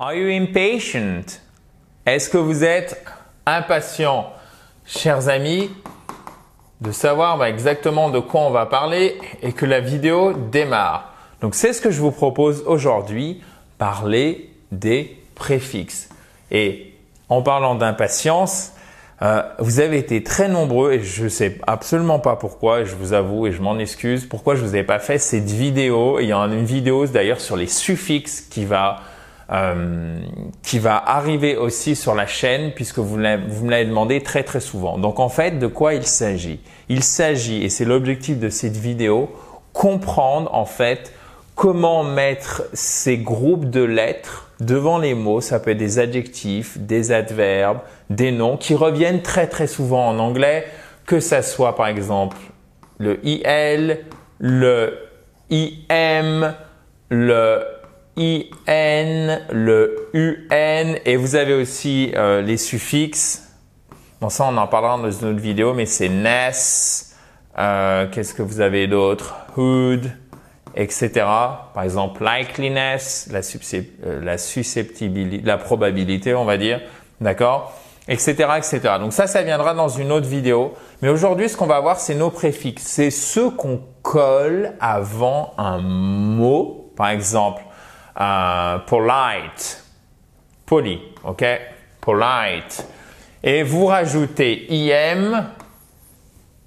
Are you impatient? Est-ce que vous êtes impatient, chers amis, de savoir exactement de quoi on va parler et que la vidéo démarre? Donc, c'est ce que je vous propose aujourd'hui, parler des préfixes. Et en parlant d'impatience, vous avez été très nombreux et je ne sais absolument pas pourquoi, je vous avoue et je m'en excuse, pourquoi je ne vous ai pas fait cette vidéo. Il y en a une vidéo d'ailleurs sur les suffixes qui va arriver aussi sur la chaîne puisque vous me l'avez demandé très très souvent. Donc en fait, de quoi il s'agit? Il s'agit, et c'est l'objectif de cette vidéo, comprendre en fait comment mettre ces groupes de lettres devant les mots. Ça peut être des adjectifs, des adverbes, des noms qui reviennent très très souvent en anglais, que ça soit par exemple le IL, le IM, le IN, le UN, et vous avez aussi les suffixes. Bon, ça on en parlera dans une autre vidéo, mais c'est ness, qu'est-ce que vous avez d'autre? Hood, etc. Par exemple, likeliness, la susceptibilité, la probabilité, on va dire, d'accord, etc., etc. Donc ça viendra dans une autre vidéo. Mais aujourd'hui, ce qu'on va voir, c'est nos préfixes. C'est ceux qu'on colle avant un mot. Par exemple, polite, poli, ok, polite. Et vous rajoutez im.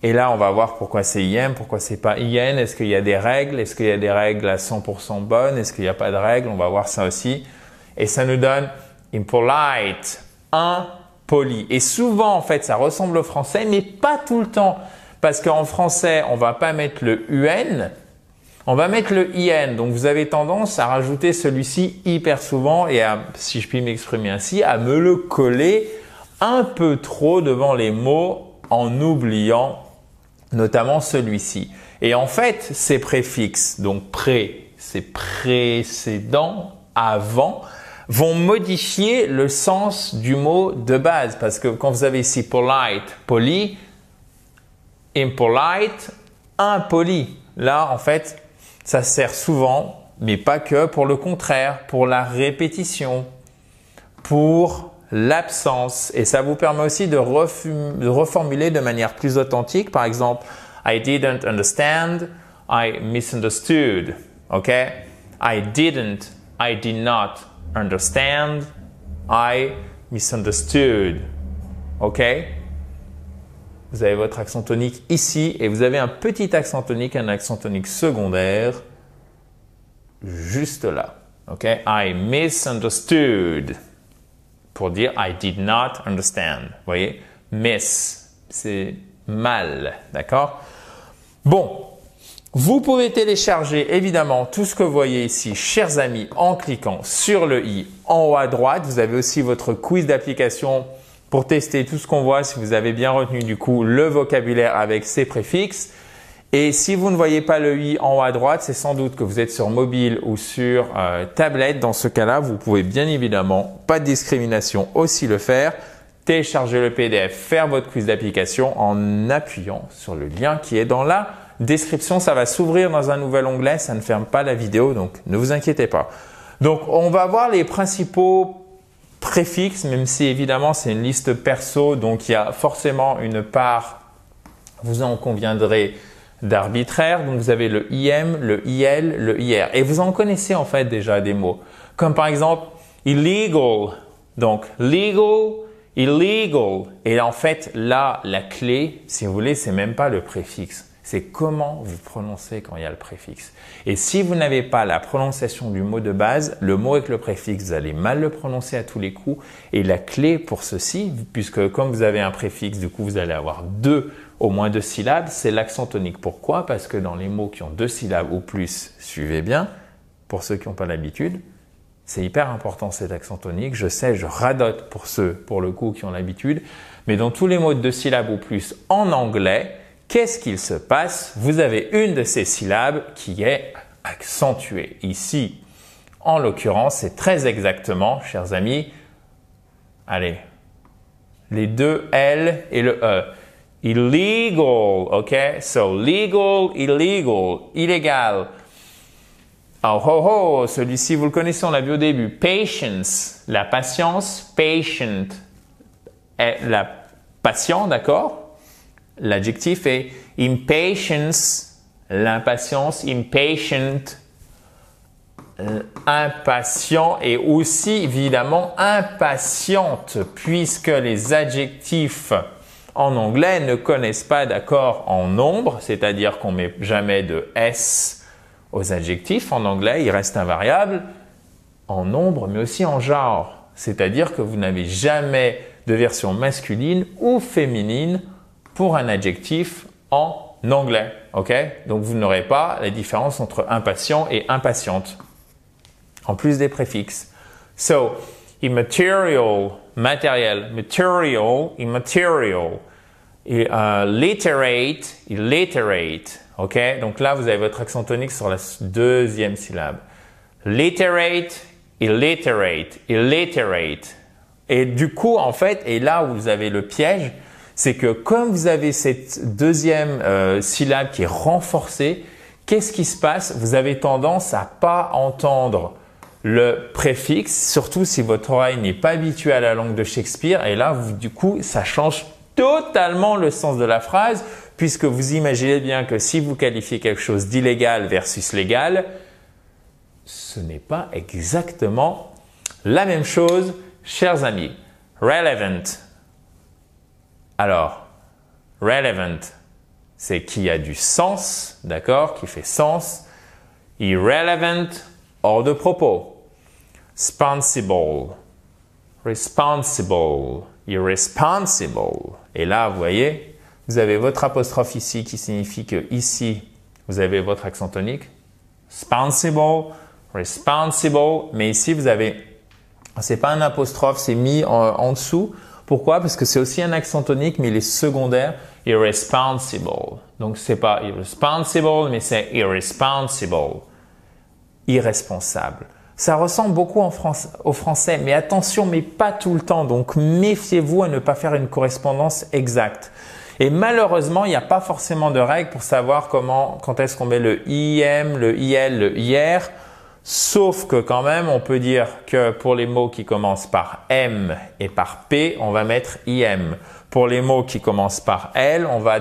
Et là, on va voir pourquoi c'est IM, pourquoi c'est pas IN. Est-ce qu'il y a des règles? Est-ce qu'il y a des règles à 100% bonnes? Est-ce qu'il n'y a pas de règles? On va voir ça aussi. Et ça nous donne impolite, impoli. Et souvent, en fait, ça ressemble au français, mais pas tout le temps. Parce qu'en français, on va pas mettre le UN, on va mettre le IN. Donc, vous avez tendance à rajouter celui-ci hyper souvent et à, si je puis m'exprimer ainsi, à me le coller un peu trop devant les mots en oubliant notamment celui-ci. Et en fait, ces préfixes, donc pré, c'est précédent, avant, vont modifier le sens du mot de base. Parce que quand vous avez ici polite, poli, impolite, impoli. Là, en fait, ça sert souvent, mais pas que, pour le contraire, pour la répétition, pour l'absence, et ça vous permet aussi de reformuler de manière plus authentique. Par exemple, I didn't understand, I misunderstood. Ok? I did not understand, I misunderstood. Ok? Vous avez votre accent tonique ici et vous avez un petit accent tonique, un accent tonique secondaire juste là. Ok? I misunderstood. Pour dire I did not understand. Vous voyez? Miss, c'est mal. D'accord? Bon, vous pouvez télécharger évidemment tout ce que vous voyez ici, chers amis, en cliquant sur le i en haut à droite. Vous avez aussi votre quiz d'application pour tester tout ce qu'on voit, si vous avez bien retenu du coup le vocabulaire avec ces préfixes. Et si vous ne voyez pas le i en haut à droite, c'est sans doute que vous êtes sur mobile ou sur tablette. Dans ce cas-là, vous pouvez bien évidemment, pas de discrimination, aussi le faire. Télécharger le PDF, faire votre quiz d'application en appuyant sur le lien qui est dans la description. Ça va s'ouvrir dans un nouvel onglet, ça ne ferme pas la vidéo, donc ne vous inquiétez pas. Donc, on va voir les principaux préfixes, même si évidemment c'est une liste perso, donc il y a forcément une part, vous en conviendrez, d'arbitraire. Donc, vous avez le IM, le IL, le IR. Et vous en connaissez en fait déjà des mots. Comme par exemple, illegal. Donc, legal, illegal. Et en fait, là, la clé, si vous voulez, c'est même pas le préfixe. C'est comment vous prononcez quand il y a le préfixe. Et si vous n'avez pas la prononciation du mot de base, le mot avec le préfixe, vous allez mal le prononcer à tous les coups. Et la clé pour ceci, puisque comme vous avez un préfixe, du coup, vous allez avoir au moins deux syllabes, c'est l'accent tonique. Pourquoi? Parce que dans les mots qui ont deux syllabes ou plus, suivez bien, pour ceux qui n'ont pas l'habitude, c'est hyper important cet accent tonique. Je sais, je radote pour ceux, pour le coup, qui ont l'habitude. Mais dans tous les mots de deux syllabes ou plus en anglais, qu'est-ce qu'il se passe? Vous avez une de ces syllabes qui est accentuée. Ici, en l'occurrence, c'est très exactement, chers amis, allez, les deux L et le E. Illegal, ok? So, legal, illegal, illégal. Oh, oh, oh, celui-ci, vous le connaissez, on l'a vu au début. Patience, la patience, patient, la patient, d'accord? L'adjectif est impatience, l'impatience, impatient, impatient et aussi évidemment impatiente, puisque les adjectifs en anglais ne connaissent pas d'accord en nombre, c'est-à-dire qu'on ne met jamais de S aux adjectifs. En anglais, il reste invariable en nombre, mais aussi en genre. C'est-à-dire que vous n'avez jamais de version masculine ou féminine pour un adjectif en anglais. Ok? Donc, vous n'aurez pas la différence entre impatient et impatiente, en plus des préfixes. So, immaterial, matériel, material, immaterial. Et, literate, illiterate. Ok, donc là, vous avez votre accent tonique sur la deuxième syllabe. Literate, illiterate, illiterate. Et du coup, en fait, et là où vous avez le piège, c'est que comme vous avez cette deuxième syllabe qui est renforcée, qu'est-ce qui se passe? Vous avez tendance à pas entendre le préfixe, surtout si votre oreille n'est pas habituée à la langue de Shakespeare. Et là, du coup, ça change totalement le sens de la phrase, puisque vous imaginez bien que si vous qualifiez quelque chose d'illégal versus légal, ce n'est pas exactement la même chose, chers amis. Relevant. Alors, relevant, c'est qui a du sens, d'accord, qui fait sens. Irrelevant, hors de propos. Responsible, responsible, irresponsible. Et là, vous voyez, vous avez votre apostrophe ici qui signifie que ici, vous avez votre accent tonique. Responsible, responsible. Mais ici, vous avez, c'est pas un apostrophe, c'est mis en dessous. Pourquoi? Parce que c'est aussi un accent tonique, mais il est secondaire. Irresponsible. Donc, c'est pas irresponsible, mais c'est irresponsible. Irresponsable. Ça ressemble beaucoup au français, mais attention, mais pas tout le temps. Donc, méfiez-vous à ne pas faire une correspondance exacte. Et malheureusement, il n'y a pas forcément de règle pour savoir quand est-ce qu'on met le IM, le IL, le IR. Sauf que quand même, on peut dire que pour les mots qui commencent par M et par P, on va mettre IM. Pour les mots qui commencent par L, on va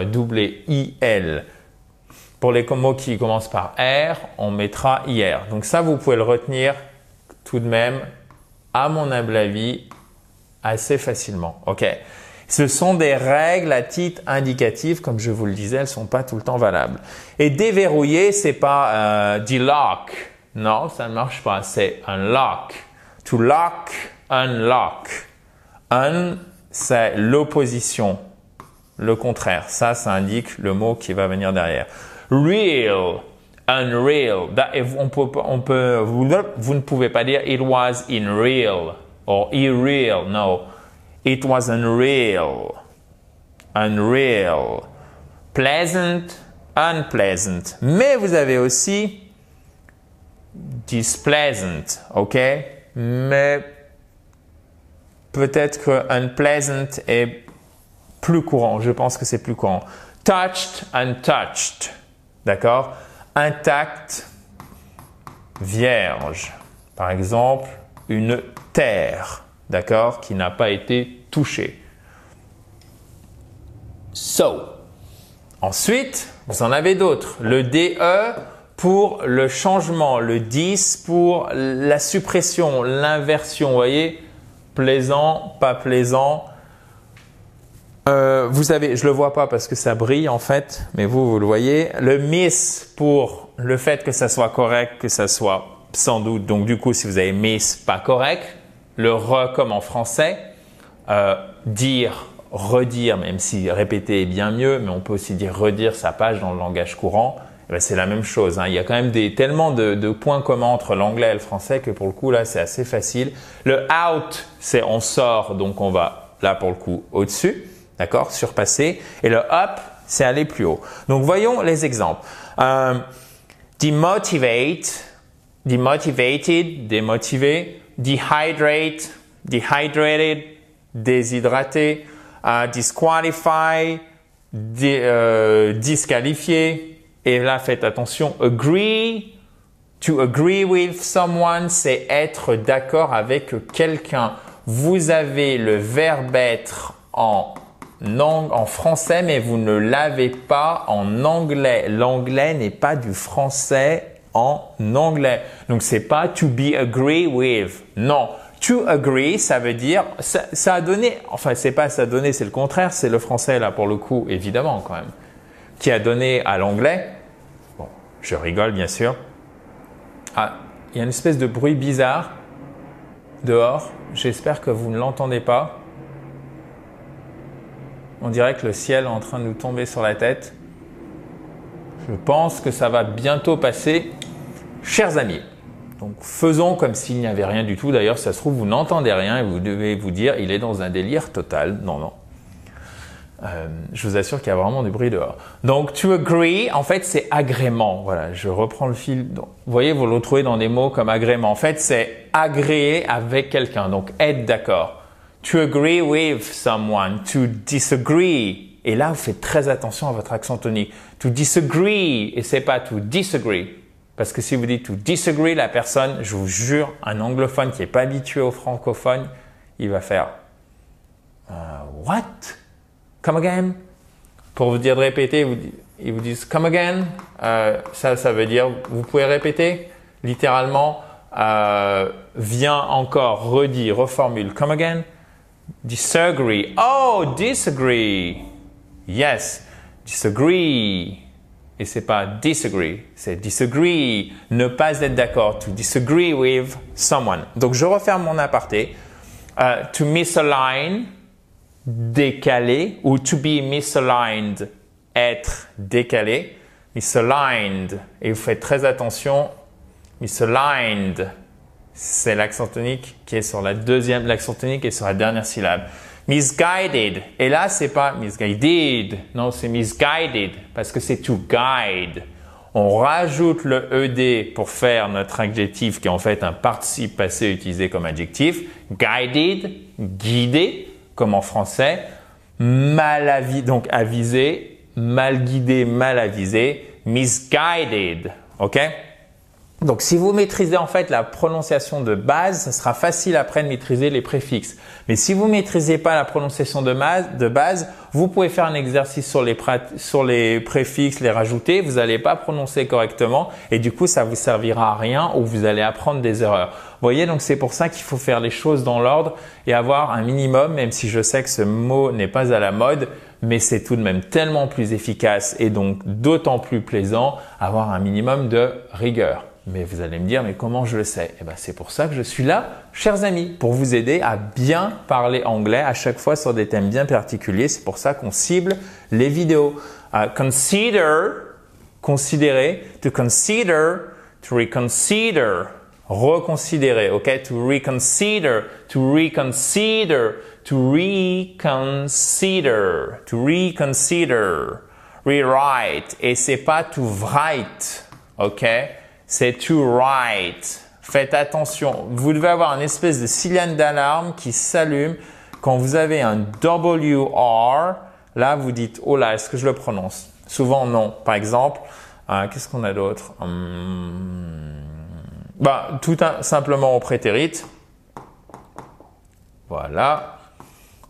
doubler IL. Pour les mots qui commencent par R, on mettra IR. Donc ça, vous pouvez le retenir tout de même, à mon humble avis, assez facilement. Ok. Ce sont des règles à titre indicatif, comme je vous le disais, elles ne sont pas tout le temps valables. Et déverrouiller, c'est pas delock. Non, ça ne marche pas. C'est unlock. To lock, unlock. Un, c'est l'opposition, le contraire. Ça indique le mot qui va venir derrière. Real, unreal. Vous ne pouvez pas dire it was in real or irreal. No. It was unreal. Unreal. Pleasant, unpleasant. Mais vous avez aussi displeasant, ok? Mais peut-être que unpleasant est plus courant. Je pense que c'est plus courant. Touched, untouched. D'accord? Intact, vierge. Par exemple, une terre. D'accord, qui n'a pas été touché. So. Ensuite, vous en avez d'autres. Le DE pour le changement, le dis pour la suppression, l'inversion. Vous voyez, plaisant, pas plaisant. Vous avez, je le vois pas parce que ça brille en fait, mais vous le voyez. Le miss pour le fait que ça soit correct, que ça soit sans doute. Donc du coup, si vous avez miss, pas correct. Le re comme en français, dire, redire, même si répéter est bien mieux, mais on peut aussi dire redire sa page dans le langage courant. C'est la même chose. Hein. Il y a quand même tellement de points communs entre l'anglais et le français que pour le coup là c'est assez facile. Le out, c'est on sort, donc on va là pour le coup au-dessus, d'accord, surpasser. Et le up, c'est aller plus haut. Donc voyons les exemples. Demotivate, demotivated, démotivé. Dehydrate, dehydrated, déshydraté, disqualify, disqualifié. Et là, faites attention. Agree, To agree with someone, c'est être d'accord avec quelqu'un. Vous avez le verbe être en français, mais vous ne l'avez pas en anglais. L'anglais n'est pas du français en anglais. Donc, c'est pas to be agree with. Non. To agree, ça veut dire, ça a donné, enfin, c'est pas ça a donné, c'est le contraire. C'est le français, là, pour le coup, évidemment, quand même, qui a donné à l'anglais. Bon, je rigole, bien sûr. Ah, il y a une espèce de bruit bizarre dehors. J'espère que vous ne l'entendez pas. On dirait que le ciel est en train de nous tomber sur la tête. Je pense que ça va bientôt passer. Chers amis, donc faisons comme s'il n'y avait rien du tout. D'ailleurs, ça se trouve, vous n'entendez rien et vous devez vous dire, il est dans un délire total. Non, non. Je vous assure qu'il y a vraiment du bruit dehors. Donc, to agree, en fait, c'est agrément. Voilà, je reprends le fil. Donc, vous voyez, vous le retrouvez dans des mots comme agrément. En fait, c'est agréer avec quelqu'un. Donc, être d'accord. To agree with someone. To disagree. Et là, vous faites très attention à votre accent tonique. To disagree. Et c'est pas to disagree. Parce que si vous dites to disagree, la personne, je vous jure, un anglophone qui n'est pas habitué au francophone, il va faire what? Come again? Pour vous dire de répéter, ils vous disent come again. Ça veut dire, vous pouvez répéter littéralement, viens encore, redis, reformule. Come again. Disagree. Oh, disagree. Yes. Disagree. Et c'est pas disagree, c'est disagree. Ne pas être d'accord. To disagree with someone. Donc, je referme mon aparté. To misalign. Décalé, ou to be misaligned, être décalé, misaligned, et vous faites très attention, misaligned, c'est l'accent tonique qui est sur la deuxième, l'accent tonique est sur la dernière syllabe. Misguided, et là c'est pas misguided, non c'est misguided, parce que c'est to guide. On rajoute le ed pour faire notre adjectif qui est en fait un participe passé utilisé comme adjectif, guided, guidé, comme en français, mal avisé, donc avisé, mal guidé, mal avisé, misguided, ok? Donc, si vous maîtrisez en fait la prononciation de base, ce sera facile après de maîtriser les préfixes. Mais si vous maîtrisez pas la prononciation de base, vous pouvez faire un exercice sur les préfixes, les rajouter, vous n'allez pas prononcer correctement et du coup, ça vous servira à rien ou vous allez apprendre des erreurs. Vous voyez, donc c'est pour ça qu'il faut faire les choses dans l'ordre et avoir un minimum, même si je sais que ce mot n'est pas à la mode, mais c'est tout de même tellement plus efficace et donc d'autant plus plaisant avoir un minimum de rigueur. Mais vous allez me dire, mais comment je le sais? Eh ben, c'est pour ça que je suis là, chers amis, pour vous aider à bien parler anglais à chaque fois sur des thèmes bien particuliers. C'est pour ça qu'on cible les vidéos. Consider, considérer, to consider, to reconsider, reconsidérer, ok? To reconsider, to reconsider, to reconsider, to reconsider, rewrite. Et c'est pas to write, ok? C'est to write. Faites attention. Vous devez avoir une espèce de sirène d'alarme qui s'allume quand vous avez un WR. Là, vous dites, oh là, est-ce que je le prononce? Souvent, non. Par exemple, qu'est-ce qu'on a d'autre? Tout simplement au prétérit. Voilà.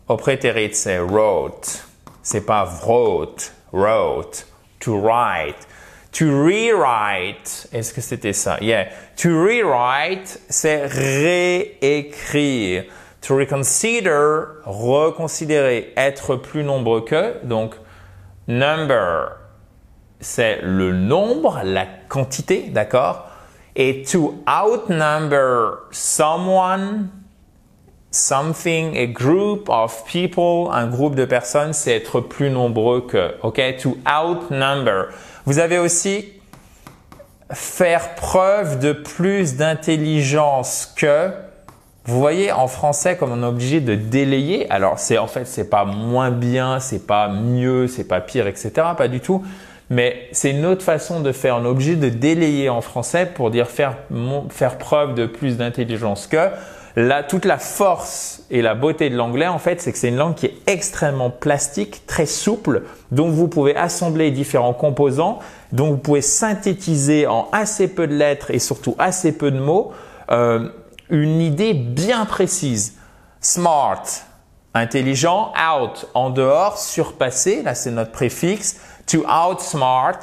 Au prétérit, c'est wrote. C'est pas wrote. Wrote. To write. To rewrite, est-ce que c'était ça? Yeah. To rewrite, c'est réécrire. To reconsider, reconsidérer, être plus nombreux que. Donc, number, c'est le nombre, la quantité, d'accord? Et to outnumber someone, something, a group of people, un groupe de personnes, c'est être plus nombreux que. OK? To outnumber. Vous avez aussi faire preuve de plus d'intelligence que. Vous voyez, en français, comme on est obligé de délayer, alors c'est pas moins bien, c'est pas mieux, c'est pas pire, etc. Pas du tout. mais c'est une autre façon de faire. On est obligé de délayer en français pour dire faire preuve de plus d'intelligence que. Là, toute la force et la beauté de l'anglais, en fait, c'est que c'est une langue qui est extrêmement plastique, très souple, dont vous pouvez assembler différents composants, dont vous pouvez synthétiser en assez peu de lettres et surtout assez peu de mots une idée bien précise. Smart, intelligent, out, en dehors, surpasser, là c'est notre préfixe. To outsmart,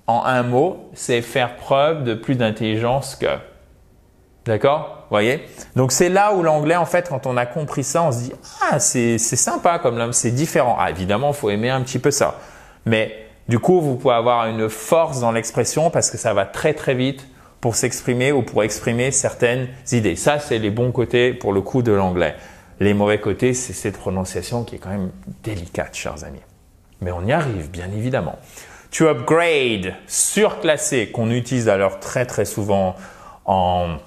en un mot, c'est faire preuve de plus d'intelligence que. D'accord? Voyez? Donc c'est là où l'anglais, en fait, quand on a compris ça, on se dit « Ah, c'est sympa comme langue, c'est différent. » Ah, évidemment, il faut aimer un petit peu ça. Mais du coup, vous pouvez avoir une force dans l'expression parce que ça va très très vite pour s'exprimer ou pour exprimer certaines idées. Ça, c'est les bons côtés pour le coup de l'anglais. Les mauvais côtés, c'est cette prononciation qui est quand même délicate, chers amis. Mais on y arrive, bien évidemment. To upgrade, surclasser, qu'on utilise alors très très souvent en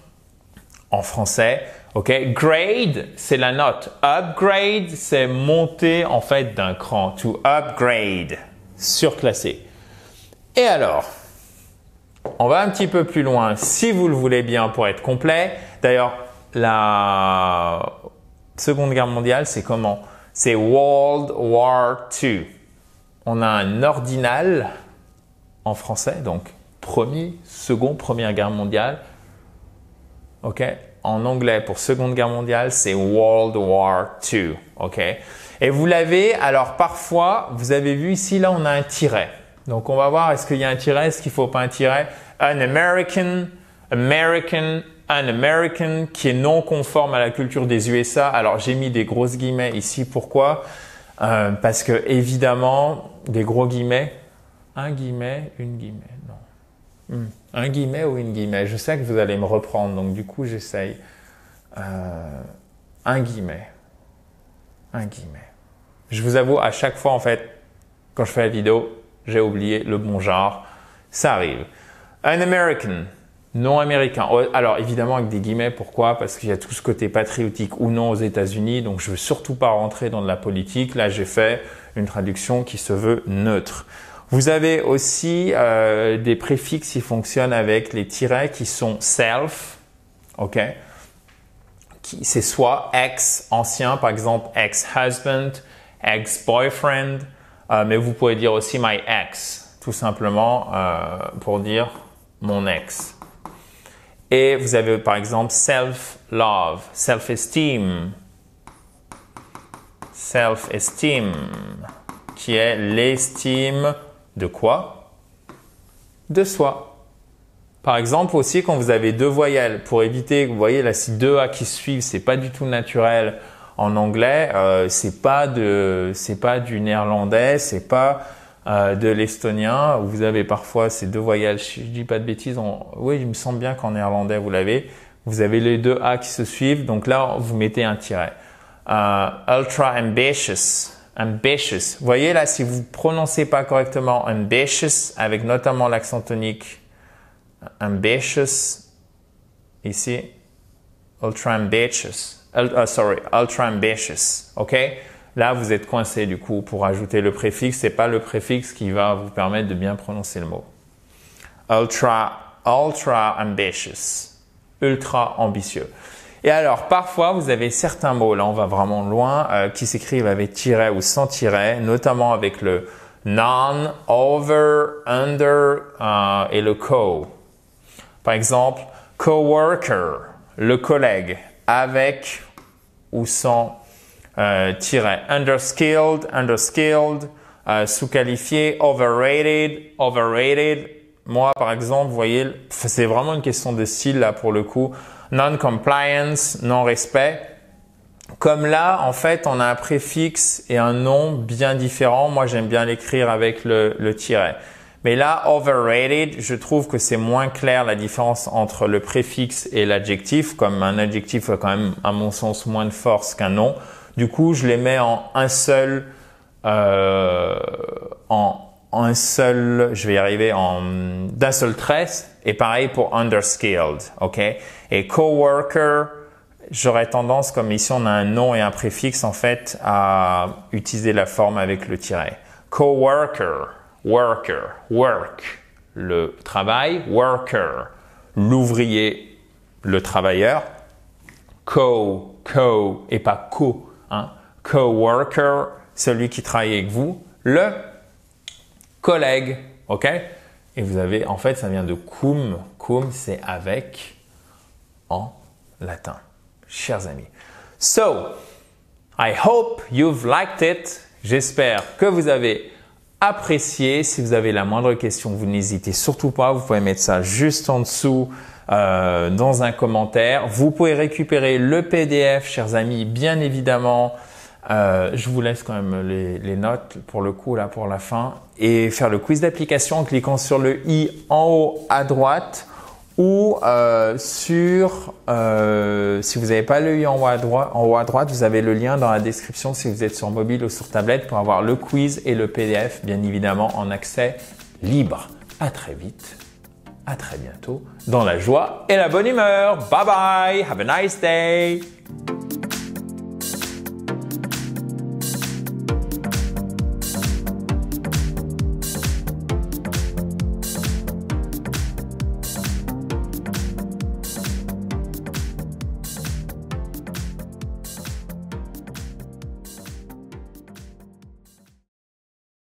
français. Ok, grade, c'est la note. Upgrade, c'est monter en fait d'un cran. To upgrade, surclasser. Et alors, on va un petit peu plus loin, si vous le voulez bien, pour être complet. D'ailleurs, la Seconde Guerre mondiale, c'est comment? C'est World War II. On a un ordinal en français, donc Première Guerre mondiale. Ok? En anglais, pour Seconde Guerre mondiale, c'est World War II. Ok? Et vous l'avez, alors parfois, vous avez vu ici, là, on a un tiret. Donc, on va voir, est-ce qu'il y a un tiret, est-ce qu'il ne faut pas un tiret? An American, an American, qui est non conforme à la culture des USA. Alors, j'ai mis des grosses guillemets ici. Pourquoi? Parce que, évidemment, des gros guillemets, un guillemet, une guillemet, non. Un guillemet ou une guillemet? Je sais que vous allez me reprendre, donc du coup, j'essaye. Un guillemet. Un guillemet. Je vous avoue, à chaque fois, en fait, quand je fais la vidéo, j'ai oublié le bon genre. Ça arrive. An American, non américain. Alors, évidemment, avec des guillemets, pourquoi? Parce qu'il y a tout ce côté patriotique ou non aux États-Unis, donc je veux surtout pas rentrer dans de la politique. Là, j'ai fait une traduction qui se veut neutre. Vous avez aussi des préfixes qui fonctionnent avec les tirets qui sont self, ok? C'est soit ex, ancien, par exemple ex-husband, ex-boyfriend, mais vous pouvez dire aussi my ex, tout simplement pour dire mon ex. Et vous avez par exemple self-love, self-esteem, self-esteem, qui est l'estime de quoi? De soi. Par exemple aussi quand vous avez deux voyelles, pour éviter, vous voyez là si deux A qui suivent, c'est pas du tout naturel en anglais, c'est pas du néerlandais, c'est pas de l'estonien. Vous avez parfois ces deux voyelles, si je dis pas de bêtises, oui, il me semble bien qu'en néerlandais vous l'avez. Vous avez les deux A qui se suivent, donc là vous mettez un tiret. Ultra ambitious. Ambitious. Vous voyez là, si vous prononcez pas correctement ambitious, avec notamment l'accent tonique, ambitious, ici, ultra ambitious, ultra ambitious, ok? Là, vous êtes coincé du coup pour ajouter le préfixe, c'est pas le préfixe qui va vous permettre de bien prononcer le mot. Ultra ambitious, ultra ambitieux. Et alors, parfois, vous avez certains mots, là on va vraiment loin, qui s'écrivent avec tiret ou sans tiret, notamment avec le non, over, under et le co. Par exemple, coworker, le collègue, avec ou sans tiret. Underskilled, sous-qualifié, overrated. Moi, par exemple, vous voyez, c'est vraiment une question de style là pour le coup. Non-compliance, non-respect. Comme là, en fait, on a un préfixe et un nom bien différents. Moi, j'aime bien l'écrire avec le tiret. Mais là, overrated, je trouve que c'est moins clair la différence entre le préfixe et l'adjectif. Comme un adjectif a quand même, à mon sens, moins de force qu'un nom. Du coup, je les mets en un seul, je vais y arriver, d'un seul trait. Et pareil pour underskilled, ok? Et coworker, j'aurais tendance, comme ici on a un nom et un préfixe, en fait, à utiliser la forme avec le tiret. Coworker, worker, work, le travail, worker, l'ouvrier, le travailleur, co et pas co, hein, coworker, celui qui travaille avec vous, le collègue, ok? Et vous avez, en fait, ça vient de cum, cum c'est avec en latin, chers amis. So, I hope you've liked it. J'espère que vous avez apprécié. Si vous avez la moindre question, vous n'hésitez surtout pas. Vous pouvez mettre ça juste en dessous dans un commentaire. Vous pouvez récupérer le PDF, chers amis, bien évidemment. Je vous laisse quand même les notes pour le coup, là, pour la fin. Et faire le quiz d'application en cliquant sur le i en haut à droite ou si vous n'avez pas le i en haut à droite, vous avez le lien dans la description si vous êtes sur mobile ou sur tablette pour avoir le quiz et le PDF, bien évidemment, en accès libre. À très vite, à très bientôt, dans la joie et la bonne humeur. Bye bye, have a nice day.